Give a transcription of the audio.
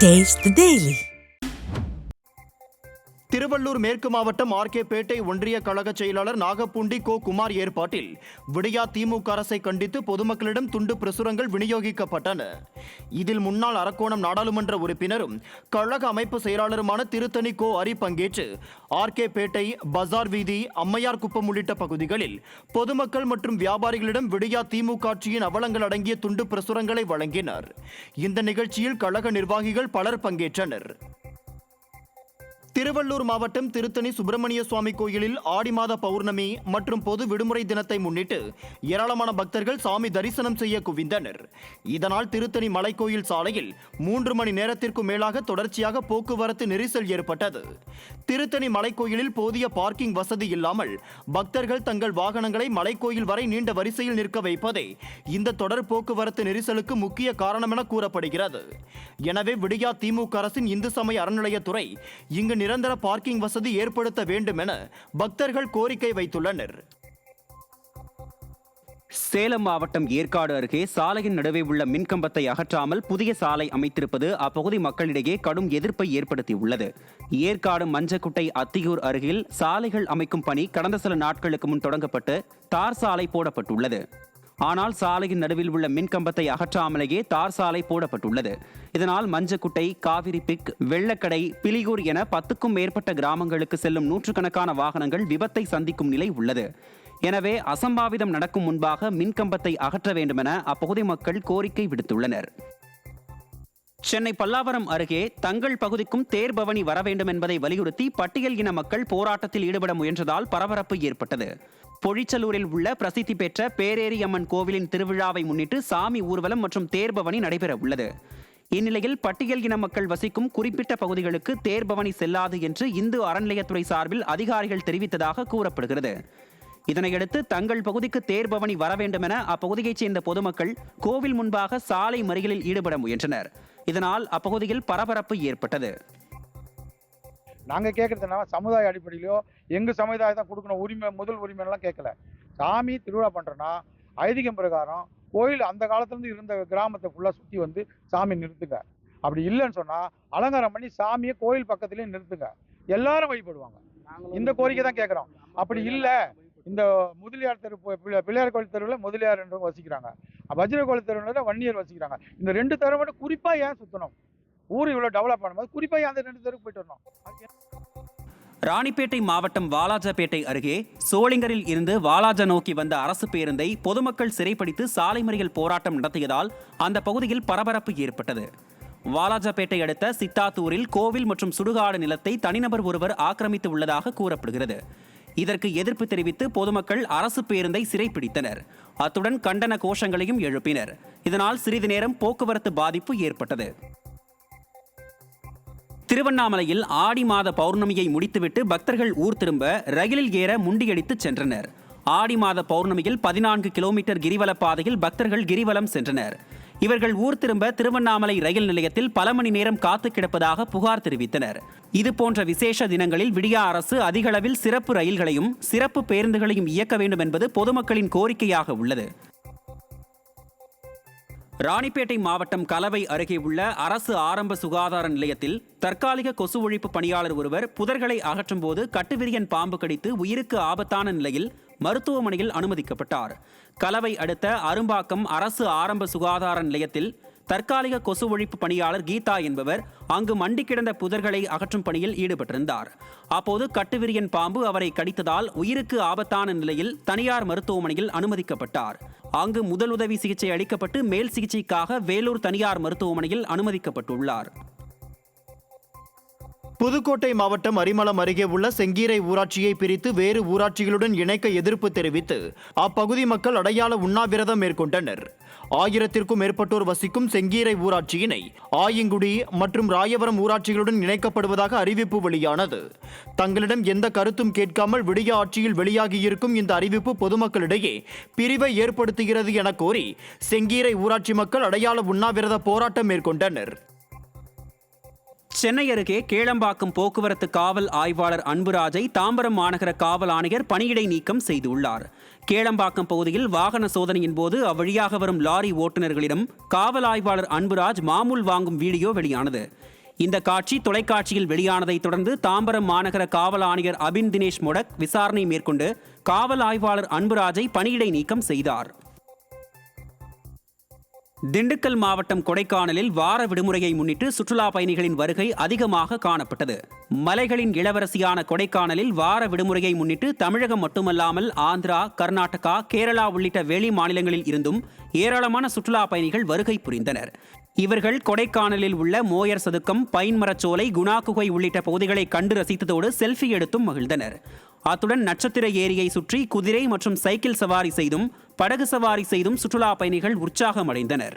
Taste the Daily. Tiruvallur மேற்கு மாவட்டம் பேட்டை ஒன்றிய கழக செயலாளர் நாகப்பூண்டி கோ குமார் ஏற்பாட்டில் விடியா திமுக அரசை கண்டித்து பொதுமக்களிடம் துண்டு பிரசுரங்கள் விநியோகிக்கப்பட்டன. இதில் முன்னாள் அரக்கோணம் நாடாளுமன்ற உறுப்பினரும் கழக அமைப்பு செயலாளருமான திருத்தணி கோ அரி பங்கேற்று பேட்டை, பஜார் வீதி, அம்மையார் குப்பம் உள்ளிட்ட பகுதிகளில் பொதுமக்கள் மற்றும் வியாபாரிகளிடம் விடியா திமுக ஆட்சியின் அவலங்கள் அடங்கிய துண்டு பிரசுரங்களை வழங்கினர். இந்த நிகழ்ச்சியில் கழக நிர்வாகிகள் பலர் பங்கேற்றனர். திருவள்ளூர் மாவட்டம் திருத்தணி சுப்பிரமணிய சுவாமி கோயிலில் ஆடி மாத பௌர்ணமி மற்றும் பொது விடுமுறை தினத்தை முன்னிட்டு ஏராளமான பக்தர்கள் சாமி தரிசனம் செய்ய குவிந்தனர். இதனால் திருத்தணி மலைக்கோயில் சாலையில் 3 மணி நேரத்திற்கும் மேலாக தொடர்ச்சியாக போக்குவரத்து நெரிசல் ஏற்பட்டது. திருத்தணி மலைக்கோயிலில் போதிய பார்க்கிங் வசதி இல்லாமல் பக்தர்கள் தங்கள் வாகனங்களை மலைக்கோயில் வரை நீண்ட வரிசையில் நிற்க வைப்பதே இந்த தொடர் போக்குவரத்து நெரிசலுக்கு முக்கிய காரணம் என கூறப்படுகிறது. எனவே விடியா திமுக அரசின் இந்து சமய அறநிலையத்துறை இங்கு நிரந்தர பார்க்கிங் வசதி ஏற்படுத்த வேண்டும் என பக்தர்கள் கோரிக்கை வைத்துள்ளனர். சேலம் மாவட்டம் ஏற்காடு அருகே சாலையின் நடுவே உள்ள மின்கம்பத்தை அகற்றாமல் புதிய சாலை அமைத்திருப்பது அப்பகுதி மக்களிடையே கடும் எதிர்ப்பை ஏற்படுத்தியுள்ளது. ஏற்காடு மஞ்சக்குட்டை அத்தியூர் அருகில் சாலைகள் அமைக்கும் பணி கடந்த சில நாட்களுக்கு முன் தொடங்கப்பட்டு தார் சாலை போடப்பட்டுள்ளது. ஆனால் சாலையின் நடுவில் உள்ள மின்கம்பத்தை அகற்றாமலேயே தார் சாலை போடப்பட்டுள்ளது. இதனால் மஞ்சக்குட்டை, காவிரிபிக், வெள்ளக்கடை, பிலியூர் என 10க்கும் மேற்பட்ட கிராமங்களுக்கு செல்லும் நூற்றுக்கணக்கான வாகனங்கள் விபத்தை சந்திக்கும் நிலை உள்ளது. எனவே அசம்பாவிதம் நடக்கும் முன்பாக மின்கம்பத்தை அகற்ற வேண்டுமென அப்பகுதி மக்கள் கோரிக்கை விடுத்துள்ளனர். சென்னை பல்லாவரம் அருகே தங்கள் பகுதிக்கும் தேர்பவனி வர வேண்டும் என்பதை வலியுறுத்தி பட்டியல் இன மக்கள் போராட்டத்தில் ஈடுபட முயன்றதால் பரபரப்பு ஏற்பட்டது. பொழிச்சலூரில் உள்ள பிரசித்தி பெற்ற பேரேரி அம்மன் கோவிலின் திருவிழாவை முன்னிட்டு சாமி ஊர்வலம் மற்றும் தேர்பவனி நடைபெற உள்ளது. இந்நிலையில் பட்டியல் இன மக்கள் வசிக்கும் குறிப்பிட்ட பகுதிகளுக்கு தேர்பவனி செல்லாது என்று இந்து அறநிலையத்துறை சார்பில் அதிகாரிகள் தெரிவித்ததாக கூறப்படுகிறது. இதனையடுத்து தங்கள் பகுதிக்கு தேர்பவனி வர வேண்டும் என அப்பகுதியைச் சேர்ந்த பொதுமக்கள் கோவில் முன்பாக சாலை மறியலில் ஈடுபட முயன்றனர். இதனால் அப்பகுதியில் பரபரப்பு ஏற்பட்டது. நாங்கள் கேட்குறதுனா சமுதாய அடிப்படையிலோ எங்கள் சமுதாயம் தான் கொடுக்கணும் உரிமை, முதல் உரிமைலாம் கேட்கல. சாமி திருவிழா பண்ணுறோன்னா ஐதீகம் பிரகாரம் கோயில் அந்த காலத்துலேருந்து இருந்த கிராமத்தை ஃபுல்லாக சுற்றி வந்து சாமி நிறுத்துங்க. அப்படி இல்லைன்னு சொன்னால் அலங்காரம் பண்ணி சாமியை கோயில் பக்கத்துலேயே நிறுத்துங்க, எல்லாரும் வழிபடுவாங்க. இந்த கோரிக்கை தான் கேட்குறோம். அப்படி இல்லை, இந்த முதலியார் தெரு, பிள்ளையார் கோயில் தெருவில் முதலியார் என்று வசிக்கிறாங்க, வஜ்ர கோயில் தெருவில் வன்னியர் வசிக்கிறாங்க. இந்த 2 தெரு மட்டும் குறிப்பாக ஏன் சுற்றணும்? ஊர் இவ்வளோ டெவலப் பண்ணும்போது குறிப்பாக அந்த 2 தெருக்கு போயிட்டு வரணும். ராணிப்பேட்டை மாவட்டம் வாலாஜாபேட்டை அருகே சோளிங்கரில் இருந்து வாலாஜா நோக்கி வந்த அரசு பேருந்தை பொதுமக்கள் சிறைப்பிடித்து சாலை மறியல் போராட்டம் நடத்தியதால் அந்த பகுதியில் பரபரப்பு ஏற்பட்டது. வாலாஜாபேட்டை அடுத்த சித்தாத்தூரில் கோவில் மற்றும் சுடுகாடு நிலத்தை தனிநபர் ஒருவர் ஆக்கிரமித்து உள்ளதாக கூறப்படுகிறது. இதற்கு எதிர்ப்பு தெரிவித்து பொதுமக்கள் அரசு பேருந்தை சிறைப்பிடித்தனர். அத்துடன் கண்டன கோஷங்களையும் எழுப்பினர். இதனால் சிறிது நேரம் போக்குவரத்து பாதிப்பு ஏற்பட்டது. திருவண்ணாமலையில் ஆடி மாத பௌர்ணமியை முடித்துவிட்டு பக்தர்கள் ஊர் திரும்ப ரயிலில் ஏற முண்டியடித்து சென்றனர். ஆடி மாத பௌர்ணமியில் 14 கிலோமீட்டர் கிரிவல பாதையில் பக்தர்கள் கிரிவலம் சென்றனர். இவர்கள் ஊர் திரும்ப திருவண்ணாமலை ரயில் நிலையத்தில் பல மணி நேரம் காத்து கிடப்பதாக புகார் தெரிவித்தனர். இதுபோன்ற விசேஷ தினங்களில் விடியா அரசு அதிகளவில் சிறப்பு ரயில்களையும் சிறப்பு பேருந்துகளையும் இயக்க வேண்டும் என்பது பொதுமக்களின் கோரிக்கையாக உள்ளது. ராணிப்பேட்டை மாவட்டம் கலவை அருகே உள்ள அரசு ஆரம்ப சுகாதார நிலையத்தில் தற்காலிக கொசு ஒழிப்பு பணியாளர் ஒருவர் புதர்களை அகற்றும் போது கட்டுவிரியன் பாம்பு கடித்து உயிருக்கு ஆபத்தான நிலையில் மருத்துவமனையில் அனுமதிக்கப்பட்டார். கலவை அடுத்த அரும்பாக்கம் அரசு ஆரம்ப சுகாதார நிலையத்தில் தற்காலிக கொசு ஒழிப்பு பணியாளர் கீதா என்பவர் அங்கு மண்டி கிடந்த புதர்களை அகற்றும் பணியில் ஈடுபட்டிருந்தார். அப்போது கட்டுவிரியன் பாம்பு அவரை கடித்ததால் உயிருக்கு ஆபத்தான நிலையில் தனியார் மருத்துவமனையில் அனுமதிக்கப்பட்டார். அங்கு முதலுதவி சிகிச்சை அளிக்கப்பட்டு மேல் சிகிச்சைக்காக வேலூர் தனியார் மருத்துவமனையில் அனுமதிக்கப்பட்டுள்ளார். புதுக்கோட்டை மாவட்டம் அரிமளம் அருகே உள்ள செங்கீரை ஊராட்சியை பிரித்து வேறு ஊராட்சிகளுடன் இணைக்க எதிர்ப்பு தெரிவித்து அப்பகுதி மக்கள் அடையாள உண்ணாவிரதம் மேற்கொண்டனர். 1000க்கும் மேற்பட்டோர் வசிக்கும் செங்கீரை ஊராட்சியினை ஆயங்குடி மற்றும் ராயவரம் ஊராட்சிகளுடன் இணைக்கப்படுவதாக அறிவிப்பு வெளியானது. தங்களிடம் எந்த கருத்தும் கேட்காமல் விடிய ஆட்சியில் வெளியாகியிருக்கும் இந்த அறிவிப்பு பொதுமக்களிடையே பிரிவை ஏற்படுத்துகிறது என கோரி செங்கீரை ஊராட்சி மக்கள் அடையாள உண்ணாவிரத போராட்டம் மேற்கொண்டனர். சென்னை அருகே கேளம்பாக்கம் போக்குவரத்து காவல் ஆய்வாளர் அன்புராஜை தாம்பரம் மாநகர காவல் ஆணையர் பணியிடை நீக்கம் செய்துள்ளார். கேளம்பாக்கம் பகுதியில் வாகன சோதனையின் போது அவ்வழியாக வரும் லாரி ஓட்டுநர்களிடம் காவல் ஆய்வாளர் அன்புராஜ் மாமூல் வாங்கும் வீடியோ வெளியானது. இந்த காட்சி தொலைக்காட்சியில் வெளியானதை தொடர்ந்து தாம்பரம் மாநகர காவல் ஆணையர் அபின் தினேஷ் மொடக் விசாரணை மேற்கொண்டு காவல் ஆய்வாளர் அன்புராஜை பணியிடை நீக்கம் செய்தார். திண்டுக்கல் மாவட்டம் கொடைக்கானலில் வார விடுமுறையை முன்னிட்டு சுற்றுலா பயணிகளின் வருகை அதிகமாக காணப்பட்டது. மலைகளின் இளவரசியான கொடைக்கானலில் வார விடுமுறையை முன்னிட்டு தமிழகம் மட்டுமல்லாமல் ஆந்திரா, கர்நாடகா, கேரளா உள்ளிட்ட வெளி மாநிலங்களில் இருந்தும் ஏராளமான சுற்றுலா பயணிகள் வருகை புரிந்தனர். இவர்கள் கொடைக்கானலில் உள்ள மோயர் சதுக்கம், பைன் மரச்சோலை, குணா குகை உள்ளிட்ட பகுதிகளை கண்டு ரசித்ததோடு செல்ஃபி எடுத்தும் மகிழ்ந்தனர். அத்துடன் நட்சத்திர ஏரியை சுற்றி குதிரை மற்றும் சைக்கிள் சவாரி செய்தும் படகு சவாரி செய்தும் சுற்றுலா பயணிகள் உற்சாகம் அடைந்தனர்.